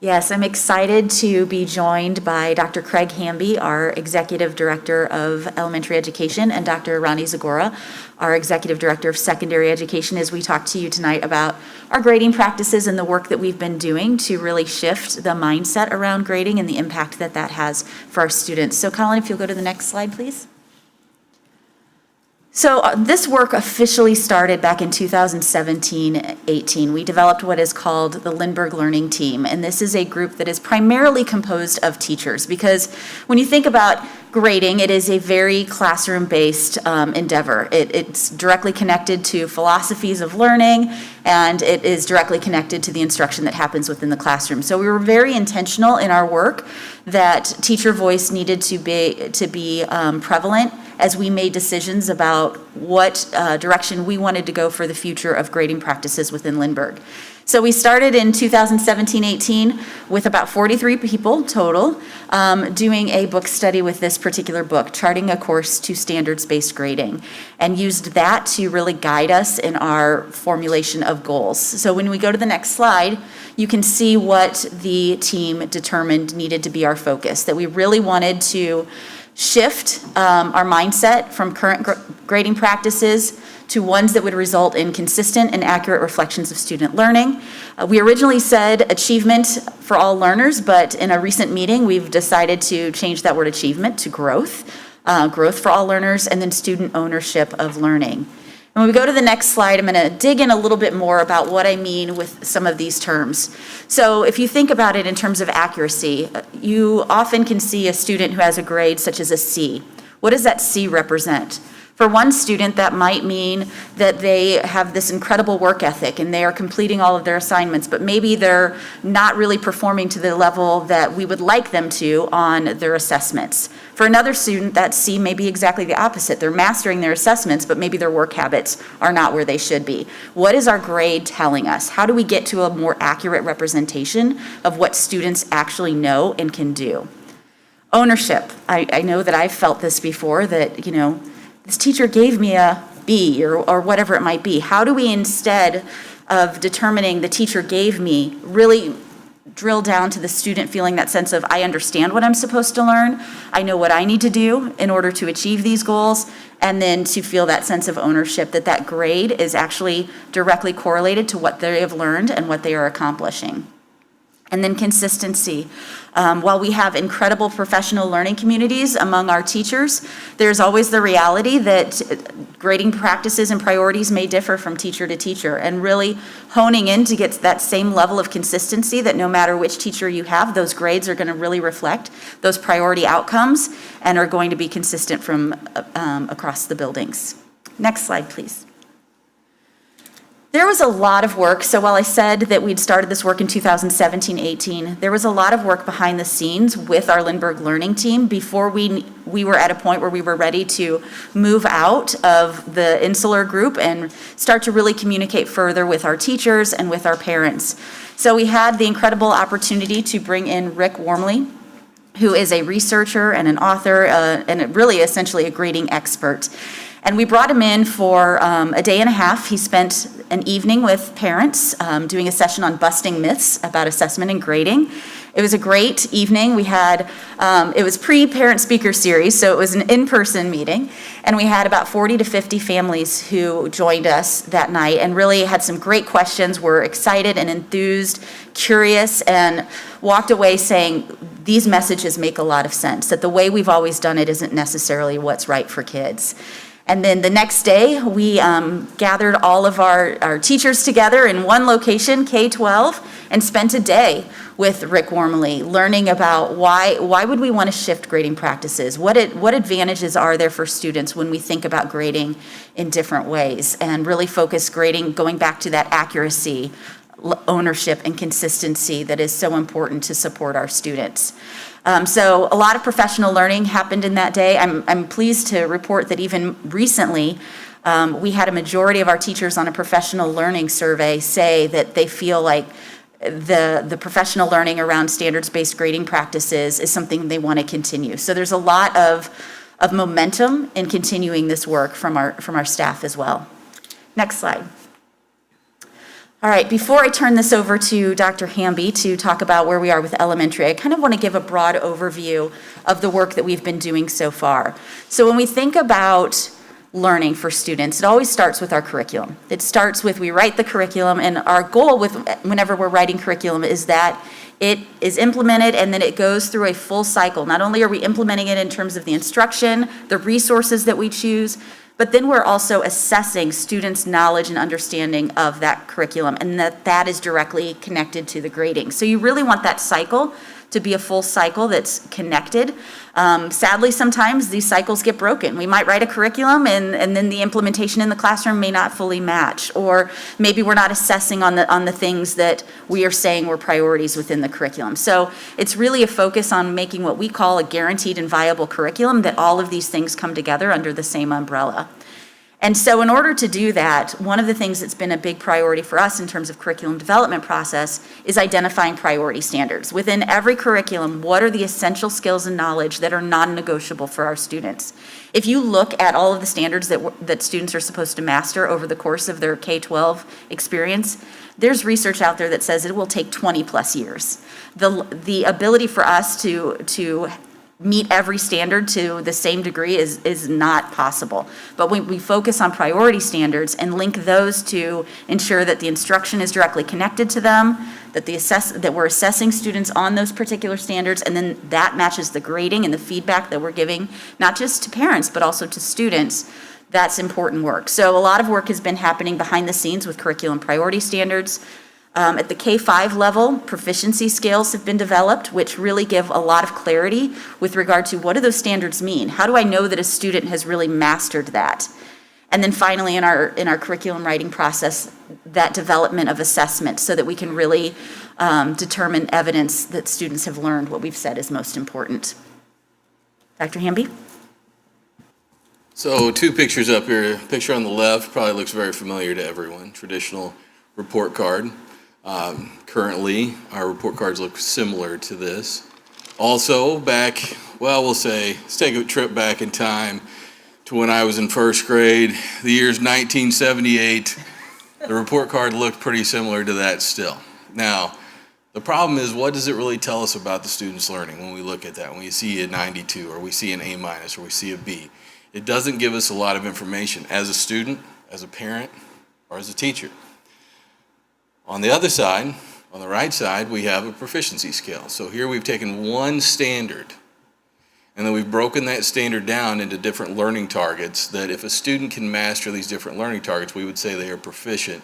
Yes, I'm excited to be joined by Dr. Craig Hamby, our Executive Director of Elementary Education, and Dr. Ronnie Zagora, our Executive Director of Secondary Education, as we talk to you tonight about our grading practices and the work that we've been doing to really shift the mindset around grading and the impact that that has for our students. So Colin, if you'll go to the next slide, please. So this work officially started back in 2017-18. We developed what is called the Lindbergh Learning Team, and this is a group that is primarily composed of teachers, because when you think about grading, it is a very classroom-based endeavor. It's directly connected to philosophies of learning, and it is directly connected to the instruction that happens within the classroom. So we were very intentional in our work that teacher voice needed to be prevalent as we made decisions about what direction we wanted to go for the future of grading practices within Lindbergh. So we started in 2017-18 with about 43 people total doing a book study with this particular book, Charting a Course to Standards-Based Grading, and used that to really guide us in our formulation of goals. So when we go to the next slide, you can see what the team determined needed to be our focus, that we really wanted to shift our mindset from current grading practices to ones that would result in consistent and accurate reflections of student learning. We originally said achievement for all learners, but in a recent meeting, we've decided to change that word achievement to growth, growth for all learners, and then student ownership of learning. And when we go to the next slide, I'm going to dig in a little bit more about what I mean with some of these terms. So if you think about it in terms of accuracy, you often can see a student who has a grade such as a C. What does that C represent? For one student, that might mean that they have this incredible work ethic and they are completing all of their assignments, but maybe they're not really performing to the level that we would like them to on their assessments. For another student, that C may be exactly the opposite. They're mastering their assessments, but maybe their work habits are not where they should be. What is our grade telling us? How do we get to a more accurate representation of what students actually know and can do? Ownership. I know that I've felt this before, that, this teacher gave me a B or whatever it might be. How do we, instead of determining the teacher gave me, really drill down to the student feeling that sense of, I understand what I'm supposed to learn, I know what I need to do in order to achieve these goals, and then to feel that sense of ownership, that grade is actually directly correlated to what they have learned and what they are accomplishing. And then consistency. While we have incredible professional learning communities among our teachers, there's always the reality that grading practices and priorities may differ from teacher to teacher, and really honing in to get that same level of consistency that no matter which teacher you have, those grades are going to really reflect those priority outcomes and are going to be consistent from across the buildings. Next slide, please. There was a lot of work. So while I said that we'd started this work in 2017-18, there was a lot of work behind the scenes with our Lindbergh Learning Team before we were at a point where we were ready to move out of the insular group and start to really communicate further with our teachers and with our parents. So we had the incredible opportunity to bring in Rick Wormley, who is a researcher and an author and really essentially a grading expert. And we brought him in for a day and a half. He spent an evening with parents doing a session on busting myths about assessment and grading. It was a great evening. We had, it was pre-parent speaker series, so it was an in-person meeting. And we had about 40 to 50 families who joined us that night and really had some great questions, were excited and enthused, curious, and walked away saying, these messages make a lot of sense, that the way we've always done it isn't necessarily what's right for kids. And then the next day, we gathered all of our teachers together in one location, K-12, and spent a day with Rick Wormley learning about why would we want to shift grading practices? What advantages are there for students when we think about grading in different ways, and really focus grading, going back to that accuracy, ownership, and consistency that is so important to support our students. So a lot of professional learning happened in that day. I'm pleased to report that even recently, we had a majority of our teachers on a professional learning survey say that they feel like the professional learning around standards-based grading practices is something they want to continue. So there's a lot of momentum in continuing this work from our staff as well. Next slide. All right, before I turn this over to Dr. Hamby to talk about where we are with elementary, I kind of want to give a broad overview of the work that we've been doing so far. So when we think about learning for students, it always starts with our curriculum. It starts with we write the curriculum, and our goal with whenever we're writing curriculum is that it is implemented and then it goes through a full cycle. Not only are we implementing it in terms of the instruction, the resources that we choose, but then we're also assessing students' knowledge and understanding of that curriculum, and that is directly connected to the grading. So you really want that cycle to be a full cycle that's connected. Sadly, sometimes these cycles get broken. We might write a curriculum and then the implementation in the classroom may not fully match, or maybe we're not assessing on the things that we are saying were priorities within the curriculum. So it's really a focus on making what we call a guaranteed and viable curriculum, that all of these things come together under the same umbrella. And so in order to do that, one of the things that's been a big priority for us in terms of curriculum development process is identifying priority standards. Within every curriculum, what are the essential skills and knowledge that are non-negotiable for our students? If you look at all of the standards that students are supposed to master over the course of their K-12 experience, there's research out there that says it will take 20 plus years. The ability for us to meet every standard to the same degree is not possible. But when we focus on priority standards and link those to ensure that the instruction is directly connected to them, that we're assessing students on those particular standards, and then that matches the grading and the feedback that we're giving, not just to parents, but also to students, that's important work. So a lot of work has been happening behind the scenes with curriculum priority standards. At the K-5 level, proficiency scales have been developed, which really give a lot of clarity with regard to what do those standards mean? How do I know that a student has really mastered that? And then finally, in our curriculum writing process, that development of assessment so that we can really determine evidence that students have learned what we've said is most important. Dr. Hamby? So 2 pictures up here. Picture on the left probably looks very familiar to everyone. Traditional report card. Currently, our report cards look similar to this. Also, back, well, we'll say, let's take a trip back in time to when I was in first grade. The year's 1978. The report card looked pretty similar to that still. Now, the problem is, what does it really tell us about the student's learning when we look at that? When we see a 92, or we see an A-, or we see a B. It doesn't give us a lot of information as a student, as a parent, or as a teacher. On the other side, on the right side, we have a proficiency scale. So here we've taken one standard, and then we've broken that standard down into different learning targets that if a student can master these different learning targets, we would say they are proficient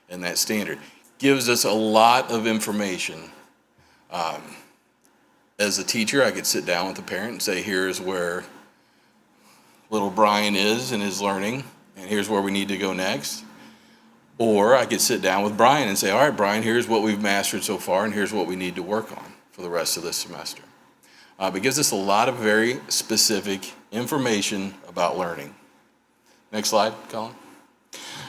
in that standard. Gives us a lot of information. As a teacher, I could sit down with the parent and say, here's where little Brian is in his learning, and here's where we need to go next. Or I could sit down with Brian and say, all right, Brian, here's what we've mastered so far, and here's what we need to work on for the rest of this semester. It gives us a lot of very specific information about learning. Next slide, Colin.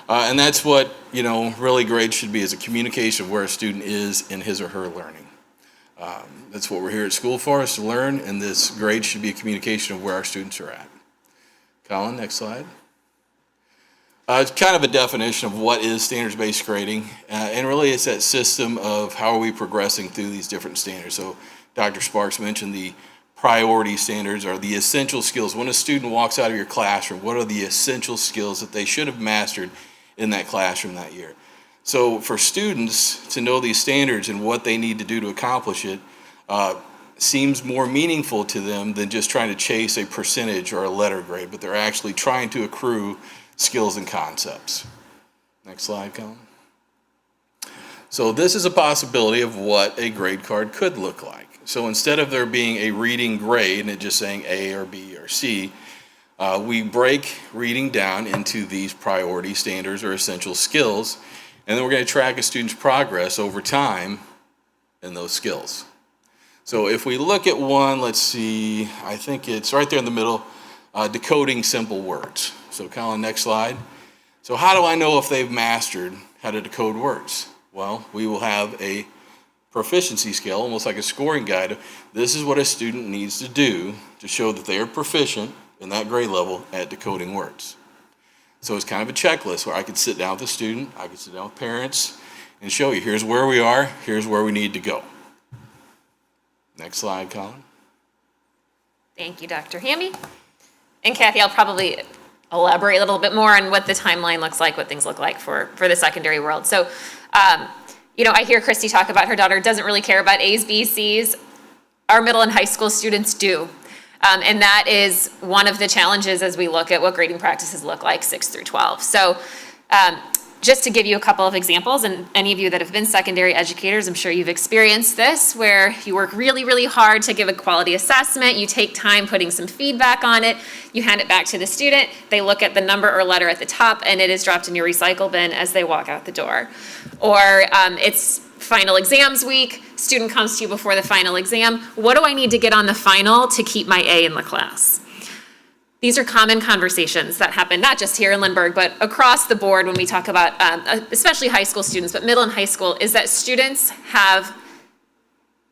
And that's what, really grades should be, is a communication of where a student is in his or her learning. That's what we're here at school for, is to learn, and this grade should be a communication of where our students are at. Colin, next slide. It's kind of a definition of what is standards-based grading, and really it's that system of how are we progressing through these different standards. So Dr. Sparks mentioned the priority standards are the essential skills. When a student walks out of your classroom, what are the essential skills that they should have mastered in that classroom that year? So for students to know these standards and what they need to do to accomplish it seems more meaningful to them than just trying to chase a percentage or a letter grade, but they're actually trying to accrue skills and concepts. Next slide, Colin. So this is a possibility of what a grade card could look like. So instead of there being a reading grade and it just saying A or B or C, we break reading down into these priority standards or essential skills, and then we're going to track a student's progress over time in those skills. So if we look at one, let's see, I think it's right there in the middle, decoding simple words. So Colin, next slide. So how do I know if they've mastered how to decode words? Well, we will have a proficiency scale, almost like a scoring guide. This is what a student needs to do to show that they are proficient in that grade level at decoding words. So it's kind of a checklist where I could sit down with a student, I could sit down with parents, and show you, here's where we are, here's where we need to go. Next slide, Colin. Thank you, Dr. Hamby. And Kathy, I'll probably elaborate a little bit more on what the timeline looks like, what things look like for the secondary world. So, I hear Christy talk about her daughter doesn't really care about A's, B's, C's. Our middle and high school students do. And that is one of the challenges as we look at what grading practices look like 6 through 12. So just to give you a couple of examples, and any of you that have been secondary educators, I'm sure you've experienced this, where you work really, really hard to give a quality assessment, you take time putting some feedback on it, you hand it back to the student, they look at the number or letter at the top, and it is dropped in your recycle bin as they walk out the door. Or it's final exams week, student comes to you before the final exam, what do I need to get on the final to keep my A in the class? These are common conversations that happen not just here in Lindbergh, but across the board when we talk about, especially high school students, but middle and high school, is that students have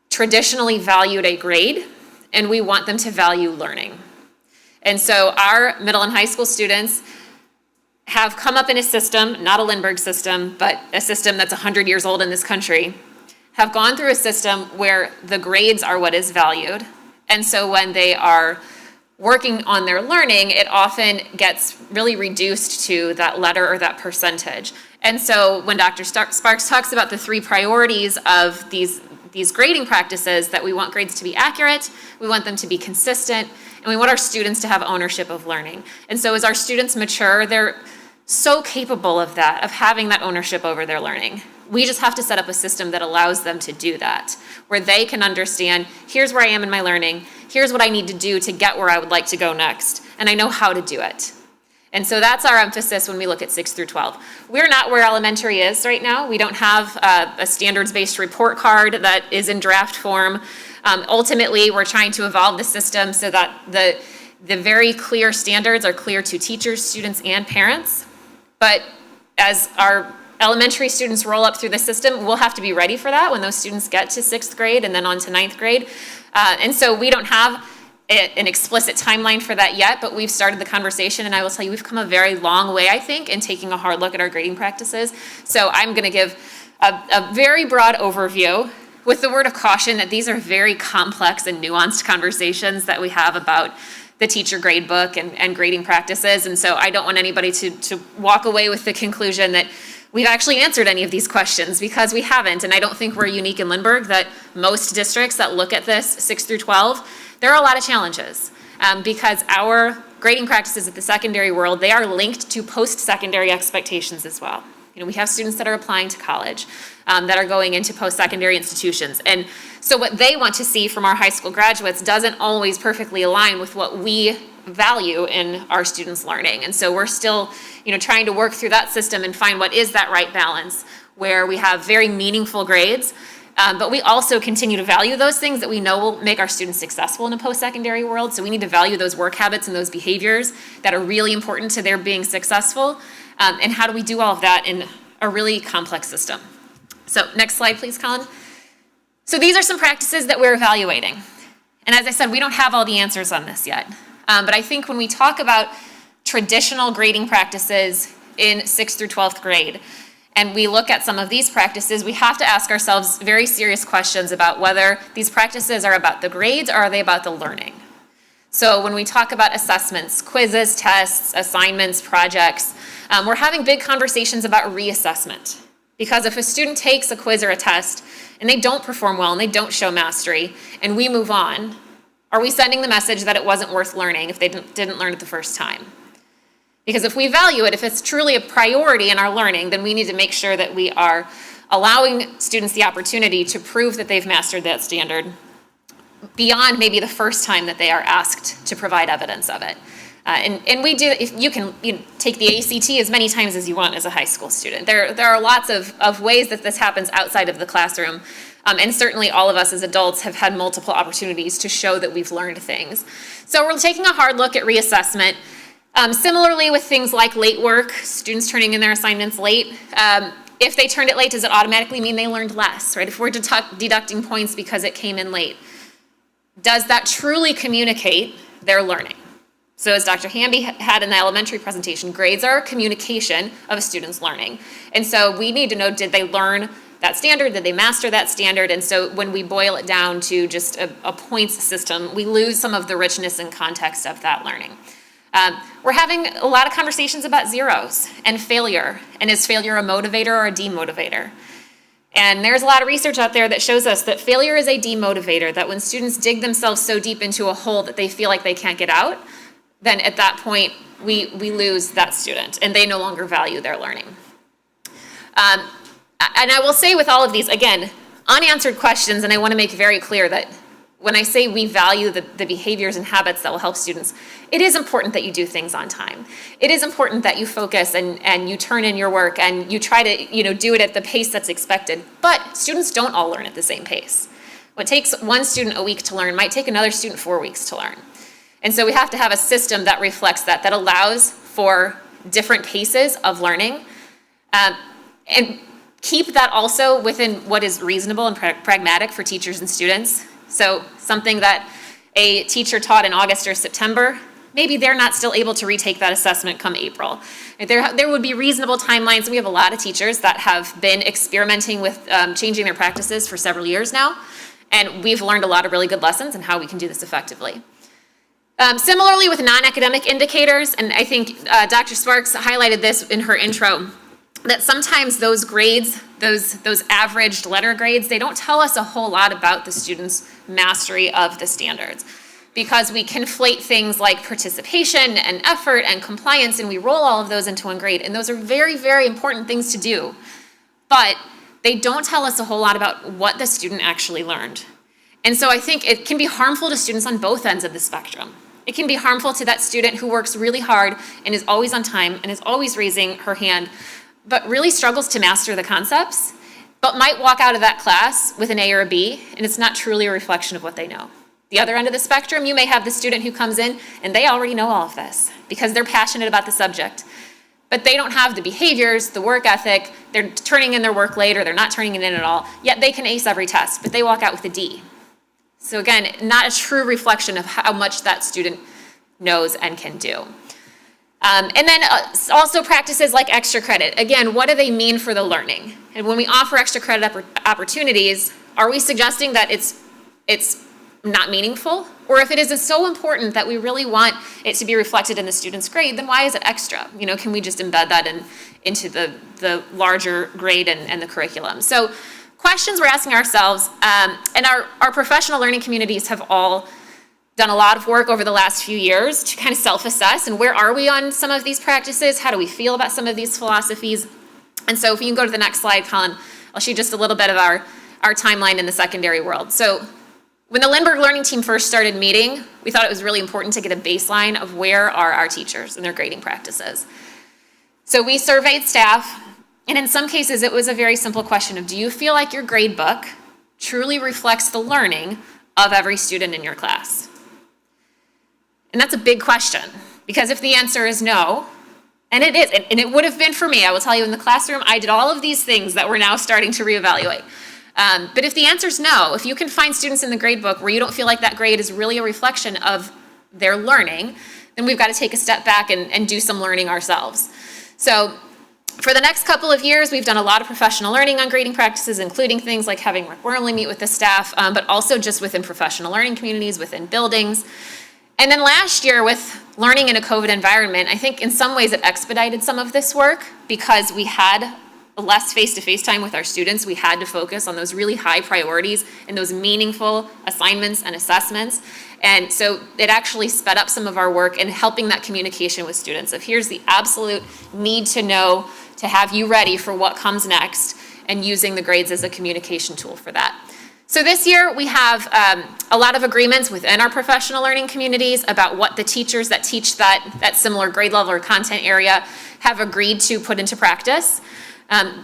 traditionally valued a grade, and we want them to value learning. And so our middle and high school students have come up in a system, not a Lindbergh system, but a system that's 100 years old in this country, have gone through a system where the grades are what is valued. And so when they are working on their learning, it often gets really reduced to that letter or that percentage. And so when Dr. Sparks talks about the 3 priorities of these grading practices, that we want grades to be accurate, we want them to be consistent, and we want our students to have ownership of learning. And so as our students mature, they're so capable of that, of having that ownership over their learning. We just have to set up a system that allows them to do that, where they can understand, here's where I am in my learning, here's what I need to do to get where I would like to go next, and I know how to do it. And so that's our emphasis when we look at 6 through 12. We're not where elementary is right now. We don't have a standards-based report card that is in draft form. Ultimately, we're trying to evolve the system so that the very clear standards are clear to teachers, students, and parents. But as our elementary students roll up through the system, we'll have to be ready for that when those students get to 6th grade and then on to 9th grade. And so we don't have an explicit timeline for that yet, but we've started the conversation, and I will tell you, we've come a very long way, I think, in taking a hard look at our grading practices. So I'm gonna give a very broad overview with the word of caution that these are very complex and nuanced conversations that we have about the teacher grade book and grading practices. And so I don't want anybody to walk away with the conclusion that we've actually answered any of these questions, because we haven't. And I don't think we're unique in Lindbergh, that most districts that look at this 6 through 12, there are a lot of challenges because our grading practices at the secondary world, they are linked to post-secondary expectations as well. We have students that are applying to college, that are going into post-secondary institutions. And so what they want to see from our high school graduates doesn't always perfectly align with what we value in our students' learning. And so we're still, trying to work through that system and find what is that right balance, where we have very meaningful grades, but we also continue to value those things that we know will make our students successful in a post-secondary world. So we need to value those work habits and those behaviors that are really important to their being successful. And how do we do all of that in a really complex system? So next slide, please, Colin. So these are some practices that we're evaluating. And as I said, we don't have all the answers on this yet. But I think when we talk about traditional grading practices in 6th through 12th grade, and we look at some of these practices, we have to ask ourselves very serious questions about whether these practices are about the grades or are they about the learning. So when we talk about assessments, quizzes, tests, assignments, projects, we're having big conversations about reassessment. Because if a student takes a quiz or a test and they don't perform well and they don't show mastery and we move on, are we sending the message that it wasn't worth learning if they didn't learn it the first time? Because if we value it, if it's truly a priority in our learning, then we need to make sure that we are allowing students the opportunity to prove that they've mastered that standard beyond maybe the first time that they are asked to provide evidence of it. And we do, if you can take the ACT as many times as you want as a high school student. There are lots of ways that this happens outside of the classroom. And certainly all of us as adults have had multiple opportunities to show that we've learned things. So we're taking a hard look at reassessment. Similarly with things like late work, students turning in their assignments late. If they turned it late, does it automatically mean they learned less, right? If we're deducting points because it came in late, does that truly communicate their learning? So as Dr. Hamby had in the elementary presentation, grades are a communication of a student's learning. And so we need to know, did they learn that standard? Did they master that standard? And so when we boil it down to just a points system, we lose some of the richness and context of that learning. We're having a lot of conversations about zeros and failure, and is failure a motivator or a demotivator? And there's a lot of research out there that shows us that failure is a demotivator, that when students dig themselves so deep into a hole that they feel like they can't get out, then at that point, we lose that student, and they no longer value their learning. And I will say with all of these, again, unanswered questions, and I want to make very clear that when I say we value the behaviors and habits that will help students, it is important that you do things on time. It is important that you focus and you turn in your work and you try to do it at the pace that's expected. But students don't all learn at the same pace. What takes one student a week to learn might take another student 4 weeks to learn. And so we have to have a system that reflects that allows for different paces of learning. And keep that also within what is reasonable and pragmatic for teachers and students. So something that a teacher taught in August or September, maybe they're not still able to retake that assessment come April. There would be reasonable timelines. We have a lot of teachers that have been experimenting with changing their practices for several years now, and we've learned a lot of really good lessons on how we can do this effectively. Similarly with non-academic indicators, and I think Dr. Sparks highlighted this in her intro, that sometimes those grades, those averaged letter grades, they don't tell us a whole lot about the student's mastery of the standards, because we conflate things like participation and effort and compliance, and we roll all of those into one grade, and those are very, very important things to do, but they don't tell us a whole lot about what the student actually learned. And so I think it can be harmful to students on both ends of the spectrum. It can be harmful to that student who works really hard and is always on time and is always raising her hand, but really struggles to master the concepts, but might walk out of that class with an A or a B, and it's not truly a reflection of what they know. The other end of the spectrum, you may have the student who comes in and they already know all of this because they're passionate about the subject, but they don't have the behaviors, the work ethic, they're turning in their work late or they're not turning it in at all, yet they can ace every test, but they walk out with a D. So again, not a true reflection of how much that student knows and can do. And then also practices like extra credit. Again, what do they mean for the learning? And when we offer extra credit opportunities, are we suggesting that it's not meaningful? Or if it is so important that we really want it to be reflected in the student's grade, then why is it extra? Can we just embed that into the larger grade and the curriculum? So questions we're asking ourselves, and our professional learning communities have all done a lot of work over the last few years to kind of self-assess, and where are we on some of these practices? How do we feel about some of these philosophies? And so if you can go to the next slide, Colin, I'll show you just a little bit of our timeline in the secondary world. So when the Lindbergh Learning Team first started meeting, we thought it was really important to get a baseline of where are our teachers and their grading practices. So we surveyed staff, and in some cases it was a very simple question of, do you feel like your grade book truly reflects the learning of every student in your class? And that's a big question, because if the answer is no, and it is, and it would have been for me, I will tell you, in the classroom, I did all of these things that we're now starting to reevaluate. But if the answer is no, if you can find students in the grade book where you don't feel like that grade is really a reflection of their learning, then we've got to take a step back and do some learning ourselves. So for the next couple of years, we've done a lot of professional learning on grading practices, including things like having Rick Wormley meet with the staff, but also just within professional learning communities, within buildings. And then last year, with learning in a COVID environment, I think in some ways it expedited some of this work because we had less face-to-face time with our students. We had to focus on those really high priorities and those meaningful assignments and assessments. And so it actually sped up some of our work in helping that communication with students of here's the absolute need to know to have you ready for what comes next, and using the grades as a communication tool for that. So this year we have a lot of agreements within our professional learning communities about what the teachers that teach that similar grade level or content area have agreed to put into practice.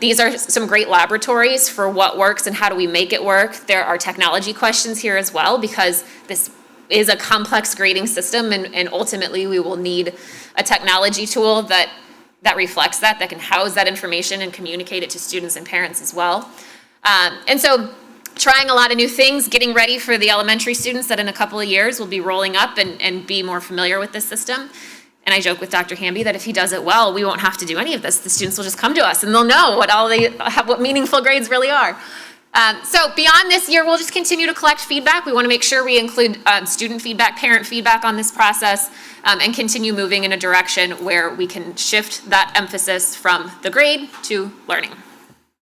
These are some great laboratories for what works and how do we make it work. There are technology questions here as well, because this is a complex grading system, and ultimately we will need a technology tool that reflects that can house that information and communicate it to students and parents as well. And so trying a lot of new things, getting ready for the elementary students that in a couple of years will be rolling up and be more familiar with this system. And I joke with Dr. Hamby that if he does it well, we won't have to do any of this. The students will just come to us and they'll know what meaningful grades really are. So beyond this year, we'll just continue to collect feedback. We want to make sure we include student feedback, parent feedback on this process, and continue moving in a direction where we can shift that emphasis from the grade to learning.